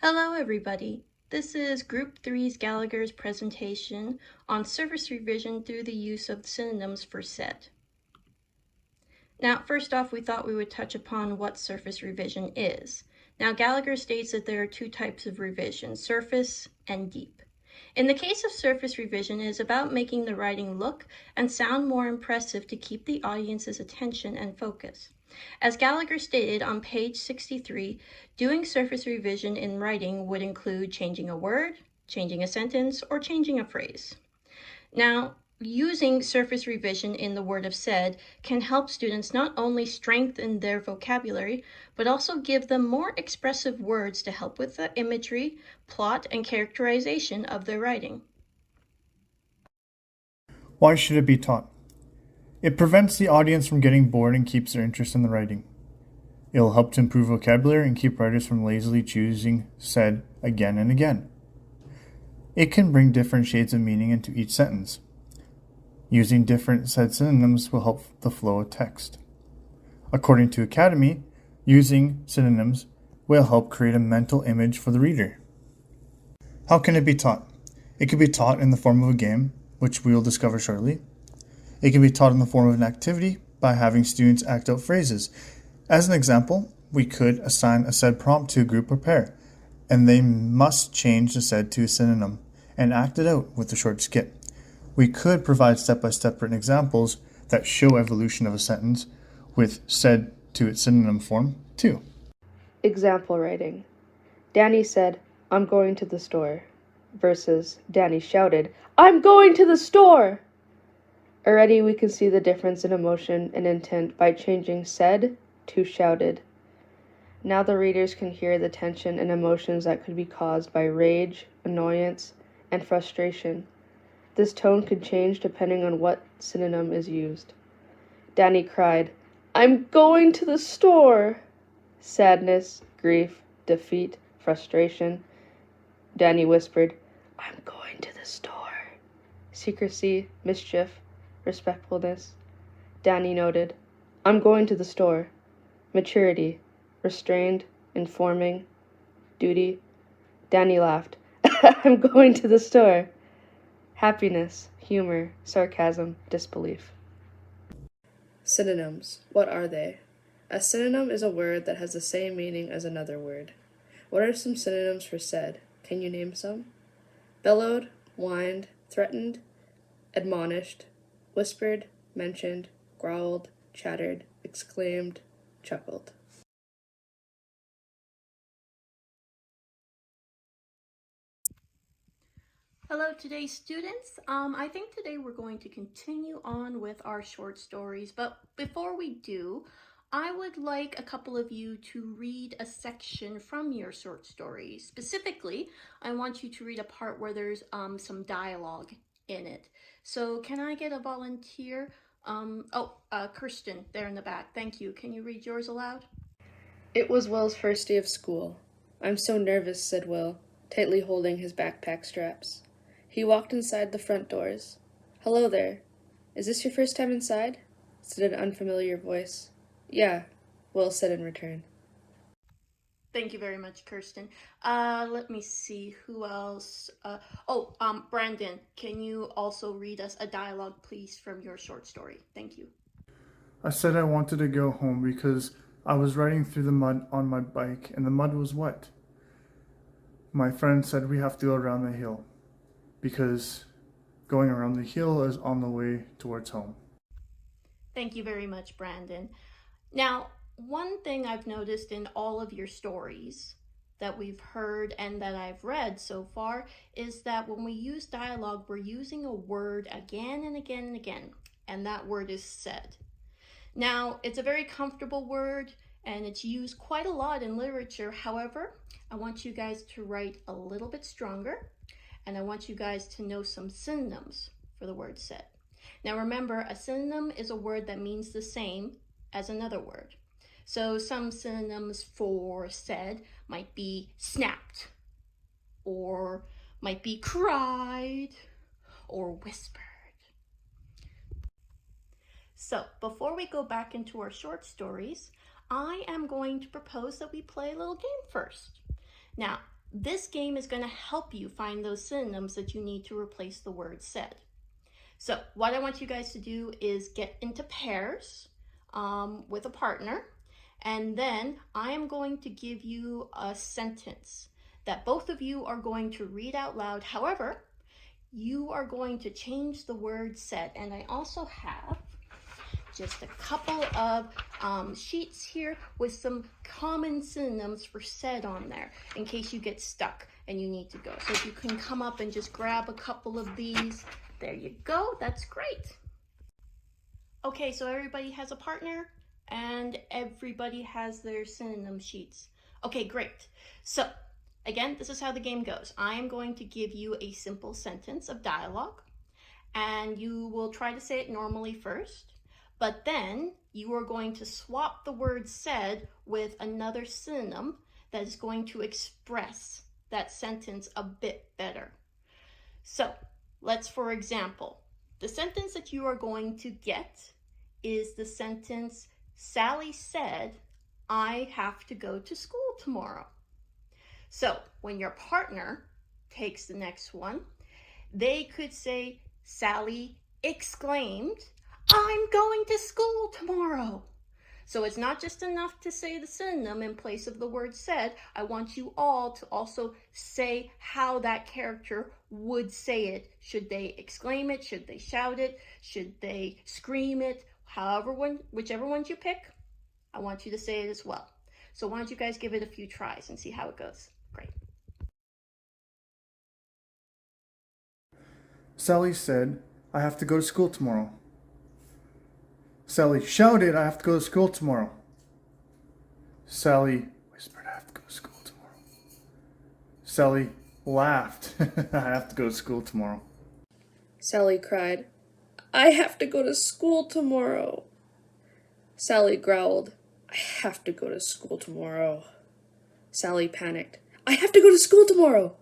Hello everybody, this is Group 3's Gallagher's presentation on surface revision through the use of synonyms for said. Now first off, we thought we would touch upon what surface revision is. Now Gallagher states that there are two types of revision, surface and deep. In the case of surface revision, it is about making the writing look and sound more impressive to keep the audience's attention and focus. As Gallagher stated on page 63, doing surface revision in writing would include changing a word, changing a sentence, or changing a phrase. Now, using surface revision in the word of said can help students not only strengthen their vocabulary, but also give them more expressive words to help with the imagery, plot, and characterization of their writing. Why should it be taught? It prevents the audience from getting bored and keeps their interest in the writing. It will help to improve vocabulary and keep writers from lazily choosing said again and again. It can bring different shades of meaning into each sentence. Using different said synonyms will help the flow of text. According to Academy, using synonyms will help create a mental image for the reader. How can it be taught? It can be taught in the form of a game, which we will discover shortly. It can be taught in the form of an activity by having students act out phrases. As an example, we could assign a said prompt to a group or pair, and they must change the said to a synonym and act it out with a short skit. We could provide step-by-step written examples that show evolution of a sentence with said to its synonym form too. Example writing. Danny said, "I'm going to the store," versus Danny shouted, "I'm going to the store!" Already we can see the difference in emotion and intent by changing said to shouted. Now the readers can hear the tension and emotions that could be caused by rage, annoyance, and frustration. This tone could change depending on what synonym is used. Danny cried, "I'm going to the store!" Sadness, grief, defeat, frustration. Danny whispered, "I'm going to the store." Secrecy, mischief, respectfulness. Danny noted, "I'm going to the store." Maturity, restrained, informing, duty. Danny laughed, "I'm going to the store." Happiness, humor, sarcasm, disbelief. Synonyms. What are they? A synonym is a word that has the same meaning as another word. What are some synonyms for said? Can you name some? Bellowed, whined, threatened, admonished, whispered, mentioned, growled, chattered, exclaimed, chuckled. Hello today's students. I think today we're going to continue on with our short stories, but before we do, I would like a couple of you to read a section from your short story. Specifically, I want you to read a part where there's some dialogue in it. So can I get a volunteer? Kirsten, there in the back. Thank you. Can you read yours aloud? It was Will's first day of school. "I'm so nervous," said Will, tightly holding his backpack straps. He walked inside the front doors. "Hello there. Is this your first time inside?" said an unfamiliar voice. "Yeah," Will said in return. Thank you very much, Kirsten. Let me see who else. Brandon, can you also read us a dialogue, please, from your short story? Thank you. I said I wanted to go home because I was riding through the mud on my bike and the mud was wet. My friend said we have to go around the hill because going around the hill is on the way towards home. Thank you very much, Brandon. Now, one thing I've noticed in all of your stories that we've heard and that I've read so far is that when we use dialogue, we're using a word again and again and again, and that word is said. Now, it's a very comfortable word and it's used quite a lot in literature. However, I want you guys to write a little bit stronger, and I want you guys to know some synonyms for the word said. Now remember, a synonym is a word that means the same as another word. So some synonyms for said might be snapped, or might be cried, or whispered. So before we go back into our short stories, I am going to propose that we play a little game first. Now, This game is going to help you find those synonyms that you need to replace the word said. So what I want you guys to do is get into pairs with a partner, and then I am going to give you a sentence that both of you are going to read out loud. However, you are going to change the word said, and I also have just a couple of sheets here with some common synonyms for said on there in case you get stuck and you need to go. So if you can come up and just grab a couple of these, there you go, that's great. Okay, so everybody has a partner and everybody has their synonym sheets. Okay, great. So again, this is how the game goes. I am going to give you a simple sentence of dialogue, and you will try to say it normally first. But then you are going to swap the word said with another synonym that is going to express that sentence a bit better. So let's, for example, the sentence that you are going to get is the sentence, Sally said, I have to go to school tomorrow. So when your partner takes the next one, they could say, Sally exclaimed, I'm going to school tomorrow. So it's not just enough to say the synonym in place of the word said. I want you all to also say how that character would say it. Should they exclaim it? Should they shout it? Should they scream it? Whichever ones you pick, I want you to say it as well. So why don't you guys give it a few tries and see how it goes. Great. Sally said, I have to go to school tomorrow. Sally shouted, I have to go to school tomorrow. Sally whispered, I have to go to school tomorrow. Sally laughed, I have to go to school tomorrow. Sally cried, I have to go to school tomorrow. Sally growled, I have to go to school tomorrow. Sally panicked, I have to go to school tomorrow.